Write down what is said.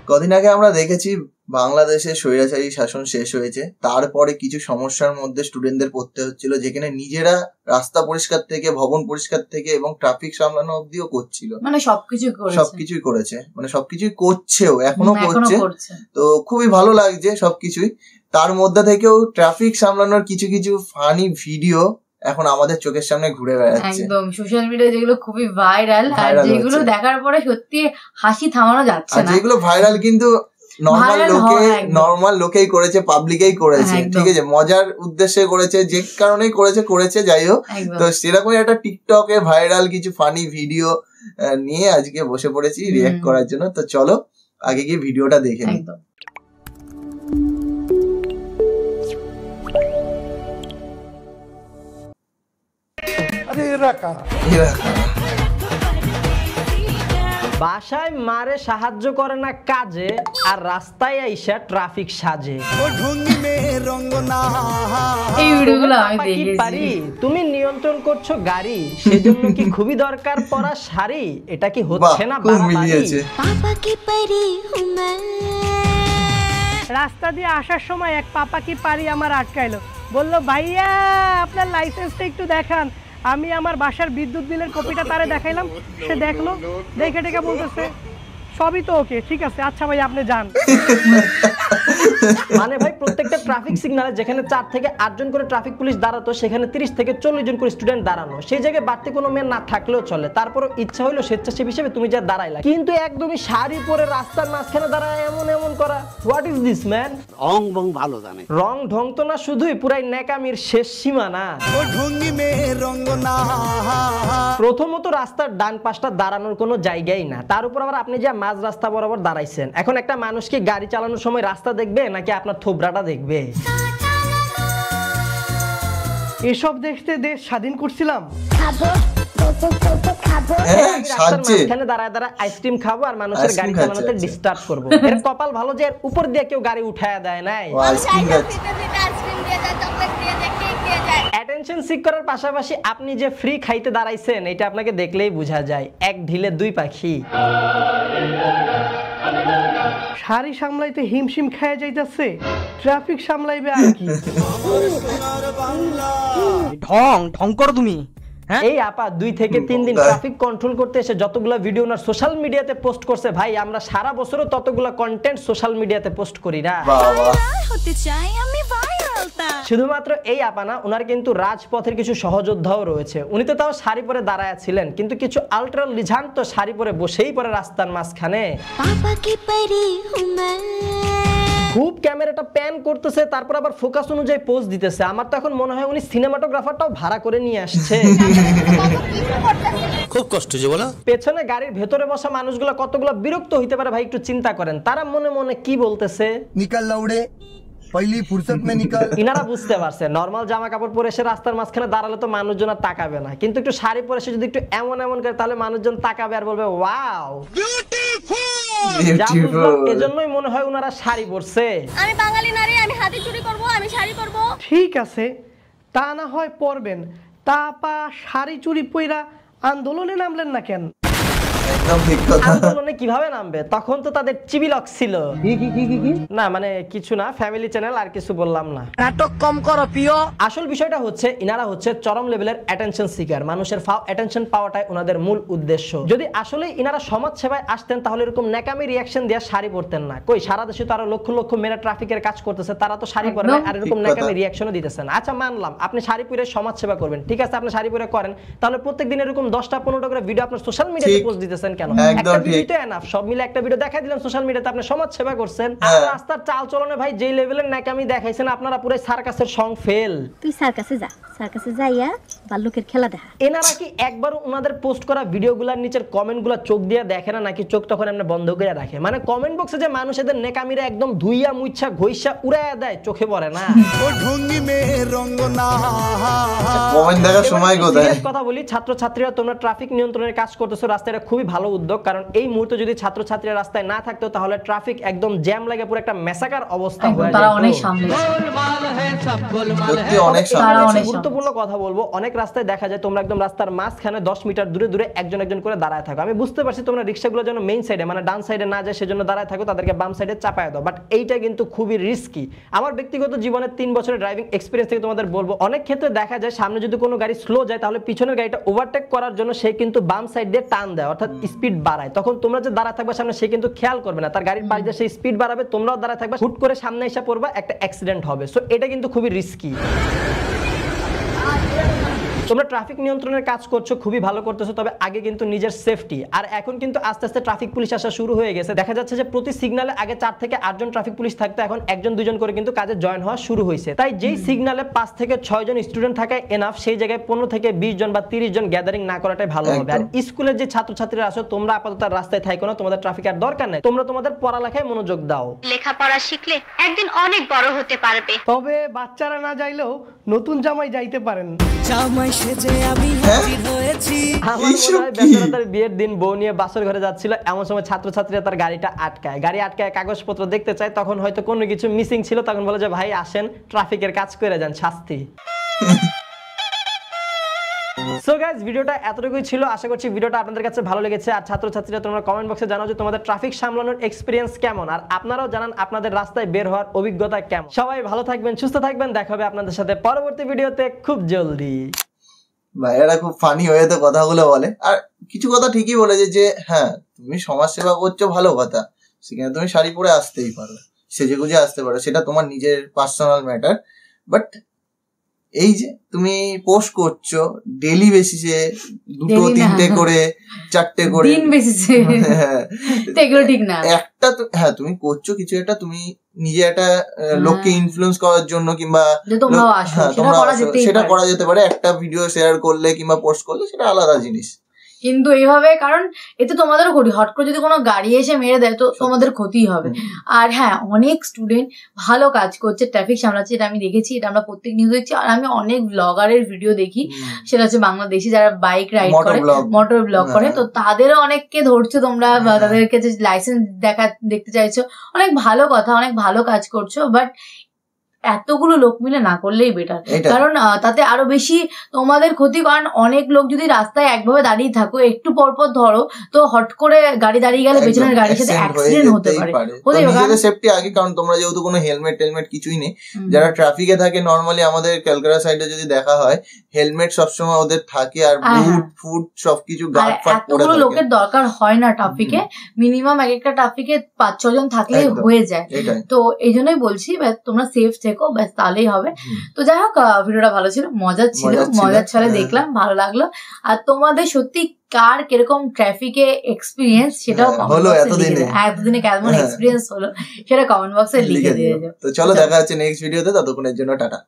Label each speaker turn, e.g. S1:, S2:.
S1: কদিন আগে আমরা দেখেছি বাংলাদেশে স্বৈরাচারী শাসন শেষ হয়েছে, তারপরে কিছু সমস্যার মধ্যে স্টুডেন্টদের পড়তে হচ্ছিল, যেখানে নিজেরা রাস্তা পরিষ্কার থেকে ভবন পরিষ্কার থেকে এবং ট্রাফিক সামলানো অব্দিও করছিল,
S2: মানে সবকিছুই
S1: করেছে, মানে সবকিছুই করছেও, এখনো করছে। তো খুবই ভালো লাগছে সবকিছুই। তার মধ্যে থেকেও ট্রাফিক সামলানোর কিছু কিছু ফানি ভিডিও এখন আমাদের চোখের সামনে ঘুরে বেড়াচ্ছে,
S2: একদম সোশ্যাল মিডিয়ায়, যেগুলো খুবই ভাইরাল, আর যেগুলো দেখার পরে সত্যি হাসি থামানো যাচ্ছে না।
S1: যেগুলো ভাইরাল কিন্তু নর্মাল লোকেই করেছে, পাবলিকেই করেছে, ঠিক আছে, মজার উদ্দেশ্যে করেছে, যে কারণেই করেছে যাই হোক। তো সেরকমই একটা টিকটকে ভাইরাল কিছু ফানি ভিডিও নিয়ে আজকে বসে পড়েছি রিঅ্যাক্ট করার জন্য। তো চলো আগে গিয়ে ভিডিওটা দেখে নিই।
S3: বাসায় মারে সাহায্য করে না কাজে, আর রাস্তায় আইসা ট্রাফিক সাজে।
S2: এই ভিডিওগুলো আমি দেখেছি।
S3: তুমি নিয়ন্ত্রণ করছো গাড়ি, সেজন্য কি খুবই দরকার পরা শাড়ি? এটা কি হচ্ছে না
S4: রাস্তা দিয়ে আসার সময় এক পাপা কি পারি আমার আটকাইলো, বললো ভাইয়া আপনার লাইসেন্সটা একটু দেখান। আমি আমার বাসার বিদ্যুৎ বিলের কপিটা তারে দেখাইলাম, সে দেখলো, দেখে টেকে বলতেছে সবই তো ওকে, ঠিক আছে, আচ্ছা ভাই আপনি যান।
S3: মানে ভাই প্রত্যেকটা ট্রাফিক সিগনালে যেখানে 4 থেকে 8 জন করে ট্রাফিক পুলিশ দাঁড়াতো, সেখানে 30 থেকে 40 জন করে স্টুডেন্ট দাঁড়ানো। সেই জায়গায় বাড়তি কোনো মেয়ে না থাকলেও চলে, তারপরও ইচ্ছা হইলো স্বেচ্ছাসেবী হিসেবে তুমি যা দাঁড়াইলা, কিন্তু একদমই শাড়ি পরে রাস্তার মাঝখানে দাঁড়ায় এমন করা, হোয়াট ইজ দিস ম্যান? রং বং ভালো জানে, রং ঢং তো না, শুধুই পুরাই নেকামির শেষ সীমা না। প্রথমত রাস্তার ডান পাশটা দাঁড়ানোর কোনো জায়গাই না, তার উপর আবার আপনি যা মাঝ রাস্তা বরাবর দাঁড়াইছেন। এখন একটা মানুষ কি গাড়ি চালানোর সময় রাস্তা দেখবে নাকি আপনার থোবরাটা দেখবে?
S4: এসব দেখতে দেশ স্বাধীন করছিলাম,
S3: আইসক্রিম খাবো আর মানুষের গাড়ি চালানোতে ডিস্টার্ব করবো। এর কপাল ভালো যে উপর দিয়ে কেউ গাড়ি উঠায় দেয় নাই। অ্যাটেনশন সিক করার পাশাপাশি আপনি যে ফ্রি খাইতে দাঁড়াইছেন, এটা আপনাকে দেখলেই বোঝা যায়, এক ঢিলে 2 পাখি।
S4: শাড়ি সামলাইতে হিমশিম খেয়ে যাইতেছে, ট্রাফিক সামলাইবে আর কি?
S3: ঢং করো তুমি। এই আপা 2 থেকে 3 দিন ট্রাফিক কন্ট্রোল করতে এসে যতগুলো ভিডিও না সোশ্যাল মিডিয়াতে পোস্ট করছে, ভাই আমরা সারা বছরও ততগুলো কন্টেন্ট সোশ্যাল মিডিয়াতে পোস্ট করি না। শুধুমাত্র এই আপা না, ওনার কিন্তু রাজপথের কিছু সহযোদ্ধাও রয়েছে। উনি তো তাও শাড়ি পরে দাঁড়ায় ছিলেন, কিন্তু কিছু আলট্রা লিজান তো শাড়ি পরে বসেই পরে রাস্তার মাঝখানে। খুব ক্যামেরাটা প্যান করতেছে, তারপর আবার ফোকাস অনুযায়ী পোজ দিতেছে। আমার তো এখন মনে হয় উনি সিনেমাটোগ্রাফারটাও ভাড়া করে নিয়ে আসছে। খুব কষ্ট যে বলো। পেছনে গাড়ির ভেতরে বসা মানুষগুলো কতগুলো বিরক্ত হইতে পারে ভাই, একটু চিন্তা করেন। তারা মনে মনে কি বলতেছে? নিকাল লাউড়ে পহলি ফুরসত মে নিকাল। ইনারা বুঝতে পারছে নরমাল জামা কাপড় পরে এসে রাস্তার মাঝখানে দাঁড়ালে তো মানুষজন আর তাকাবে না, কিন্তু একটু শাড়ি পরে এসে যদি একটু এমন করে তাহলে মানুষজন তাকাবে আর বলবে ওয়াও বিউটিফুল। এজন্যই মনে হয় ওনারা শাড়ি পরছে।
S5: আমি বাঙালি নারী, আমি হাতি চুরি করব, আমি শাড়ি পরব।
S4: ঠিক আছে, তা না হয় পরবেন, তা আপা শাড়ি চুরি পইরা আন্দোলনে নামলেন না কেন?
S3: আন্দোলনে কিভাবে নামবে? তখন তো তাদের চিবিলক ছিল। না মানে কিছু না, ফ্যামিলি চ্যানেল, আর কিছু বললাম না। নাটক কম করো প্রিয়। আসল বিষয়টা হচ্ছে ইনারা হচ্ছে চরম লেভেলের অ্যাটেনশন সিকার। মানুষের অ্যাটেনশন পাওয়াটাই ওনাদের মূল উদ্দেশ্য। যদি আসলে ইনারা সমাজ সেবায় আসতেন তাহলে এরকম নেকামি রিঅ্যাকশন দিয়ে শাড়ি পরতেন না। কই সারা দেশে তো আরো লক্ষ লক্ষ মেয়েরা ট্রাফিকের কাজ করতেছে, তারা তো শাড়ি পরে আর এরকম নেকামি রিঅ্যাকশনও দিতেছেন। আচ্ছা মানলাম আপনি শাড়ি পরে সমাজ সেবা করবেন, ঠিক আছে, আপনি শাড়ি পরে করেন, তাহলে প্রত্যেকদিন এরকম 10টা-15টা করে ভিডিও আপনার সোশ্যাল মিডিয়াতে পোস্ট দিতেছেন কেন? একটা ভিডিওতে এনাফ, সব মিলে একটা ভিডিও দেখাই দিলেন সোশ্যাল মিডিয়াতে, আপনি সমাজ সেবা করছেন। আর রাস্তার চাল চলনে ভাই যেই লেভেলের নাকামি দেখাইছেন, আপনারা পুরো সার্কাসের সং ফেল।
S5: তুই সার্কাসে যা, সার্কাসে যাইয়া বালুকের খেলা দেখা।
S3: এনারা কি একবারও ওনাদের পোস্ট করা ভিডিওগুলোর নিচের কমেন্টগুলো চোখ দিয়ে দেখে না, নাকি চোখ তখন এমনি বন্ধ করে রাখে? মানে কমেন্ট বক্সে যে মানুষ এদের নেকামিরা একদম ধুইয়া মুইচ্ছা ঘইসা উড়াইয়া দেয়, চোখে পড়ে না। ও ঢঙ্গি মে রঙ্গ না কমেন্ট দেখার সময় কোথায়? কথা বলি, ছাত্রছাত্রীরা তোমরা ট্রাফিক নিয়ন্ত্রণের কাজ করতেছো, রাস্তাটা খুবই ভালো উদ্যোগ, কারণ এই মুহূর্তে যদি ছাত্রছাত্রীরা রাস্তায় না থাকতো তাহলে ট্রাফিক একদম জ্যাম লাগে পুরো একটা মেসাকার অবস্থা হয়ে যেত। গুরুত্বপূর্ণ কথা বলবো, অনেক রাস্তায় দেখা যায় তোমরা একদম রাস্তার মাঝখানে 10 মিটার দূরে দূরে একজন একজন করে দাঁড়ায় থাকো। আমি বুঝতে পারছি তোমরা রিক্সাগুলো যেন মেইন সাইডে মানে ডান সাইডে না যায় সেজন্য দাঁড়ায় থাকো, তাদেরকে বাম সাইডে চাপায় দাও, বাট এইটা কিন্তু খুবই রিস্কি। আমার ব্যক্তিগত জীবনের 3 বছরের ড্রাইভিং এক্সপিরিয়েন্স থেকে তোমাদের বলবো, অনেক ক্ষেত্রে দেখা যায় সামনে যদি কোনো গাড়ি স্লো যায় তাহলে পিছনের গাড়িটা ওভারটেক করার জন্য সে কিন্তু বাম সাইড দিয়ে টান দেয়, অর্থাৎ স্পিড বাড়ায়। তখন তোমরা যে দাঁড়ায় থাকবে সামনে সে কিন্তু খেয়াল করবে না, তার গাড়ির পাশ দিয়ে সেই স্পিড বাড়াবে, তোমরাও দাঁড়ায় থাকবে, হুট করে সামনে এসে পড়বা, একটা অ্যাক্সিডেন্ট হবে। সো এটা কিন্তু খুবই রিস্কি। তোমরা ট্রাফিক নিয়ন্ত্রণের কাজ করছো, খুবই ভালো করতেছো, তবে আগে কিন্তু নিজের সেফটি। আর এখন কিন্তু আস্তে আস্তে ট্রাফিক পুলিশ আসা শুরু হয়ে গেছে। দেখা যাচ্ছে যে প্রতি সিগনালে আগে 4 থেকে 8 জন ট্রাফিক পুলিশ থাকতো, এখন 1 জন 2 জন করে কিন্তু কাজে জয়েন হওয়া শুরু হয়েছে। তাই যেই সিগনালে 5 থেকে 6 জন স্টুডেন্ট থাকায় এনাফ, সেই জায়গায় 15 থেকে 20 জন বা 30 জন গ্যাদারিং না করাটাই ভালো হবে। আর স্কুলের যে ছাত্রছাত্রীরা আছো তোমরা আপাতত রাস্তায় থাকো না, তোমাদের ট্রাফিক আর দরকার নাই, তোমরা তোমাদের পড়ালেখায় মনোযোগ দাও।
S5: লেখাপড়া শিখলে একদিন অনেক বড় হতে পারবে।
S4: তবে বাচ্চারা না যাইলেও নতুন জামাই যাইতে পারেন।
S3: জামাই সেজে আমি হাজির হয়েছি। আমার মনে হয় বেচারা তার বিয়ের দিন বউ নিয়ে বাসর ঘরে যাচ্ছিল, এমন সময় ছাত্রছাত্রীরা তার গাড়িটা আটকায়, গাড়ি আটকায় কাগজপত্র দেখতে চায়, তখন হয়তো কোনো কিছু মিসিং ছিল, তখন বলে যে ভাই আসেন ট্রাফিকের কাজ করে যান, শাস্তি। সো গাইস, ভিডিওটা এতটুকুই ছিল। আশা করছি ভিডিওটা আপনাদের কাছে ভালো লেগেছে। আর ছাত্রছাত্রীরা তোমরা কমেন্ট বক্সে জানাও যে তোমাদের ট্রাফিক সামলানোর এক্সপিরিয়েন্স কেমন, আর আপনারাও জানান আপনাদের রাস্তায় বের হওয়ার অভিজ্ঞতা কেমন। সবাই ভালো থাকবেন, সুস্থ থাকবেন, দেখা হবে আপনাদের সাথে পরবর্তী ভিডিওতে খুব জলদি।
S1: ভাইয়ারা খুব ফানি হয়ে তো কথাগুলো বলে, আর কিছু কথা ঠিকই বলেছে যে হ্যাঁ তুমি সমাজ সেবা করছো, ভালো কথা, সেখানে তুমি শাড়ি পরে আসতেই পারো, সেজে গুজে আসতে পারো, সেটা তোমার নিজের পার্সোনাল ম্যাটার। বাট এই যে তুমি পোস্ট করছো ডেইলি বেসিসে 2-3টে করে 4টে করে
S2: দিন বেসিসে, এগুলো ঠিক না।
S1: একটা হ্যাঁ তুমি করছো কিছু একটা, তুমি নিজে একটা লোককে ইনফ্লুয়েন্স করার জন্য কিংবা সেটা করা যেতে পারে। একটা ভিডিও শেয়ার করলে কিংবা পোস্ট করলে সেটা আলাদা জিনিস,
S2: কিন্তু এইভাবে, কারণ এতে তোমাদেরও ক্ষতি। হট করে যদি কোনো গাড়ি এসে মেরে দেয় তো তোমাদের ক্ষতি হবে। আর হ্যাঁ, অনেক স্টুডেন্ট ভালো কাজ করছে, ট্রাফিক সামলাচ্ছে, এটা আমি দেখেছি, এটা আমরা প্রত্যেক নিউজ দেখছি। আর আমি অনেক ব্লগারের ভিডিও দেখি, সেটা হচ্ছে বাংলাদেশি যারা বাইক রাইড করে, মোটর ব্লগ করে, তো তাদেরও অনেককে ধরছো তোমরা, তাদেরকে যে লাইসেন্স দেখতে চাইছো, অনেক ভালো কথা, অনেক ভালো কাজ করছো। বাট এতগুলো লোক মিলে না করলেই বেটার, কারণ তাতে আরো বেশি তোমাদের ক্ষতি। কারণ অনেক লোক যদি রাস্তায় একভাবে দাঁড়িয়ে থাকো, একটু পরপর ধরো, তো হট করে গাড়ি দাঁড়িয়ে গেলে পেছনের গাড়ির সাথে অ্যাক্সিডেন্ট হতে পারে।
S1: নিজেদের সেফটি আগে, কারণ তোমরা যেহেতু কোনো হেলমেট টেলমেট কিছুই নেই, যারা ট্রাফিকে থাকে নর্মালি আমাদের ক্যালকাটা সাইডে যদি দেখা হয়, হেলমেট সবসময় ওদের থাকে, আর বুট ফুট সবকিছু গার্ড ফাট পরে থাকে।
S2: লোকের দরকার হয় না ট্রাফিকে, মিনিমাম এক একটা ট্রাফিকে 5-6 জন থাকলে হয়ে যায়। তো এই জন্যই বলছি তোমরা সেফ থেকো, ব্যাস তাহলেই হবে। তো যাই হোক, ভিডিওটা ভালো ছিল, মজার ছলে দেখলাম, ভালো লাগলো। আর তোমাদের সত্যি কার কিরকম ট্রাফিকে এক্সপিরিয়েন্স সেটাও
S1: হলো,
S2: এতদিনে কেমন এক্সপিরিয়েন্স হলো সেটা কমেন্ট বক্সে লিখে দিয়ে যাও।
S1: তো চলো দেখা হচ্ছে নেক্সট ভিডিওতে, ততক্ষণের জন্য টাটা।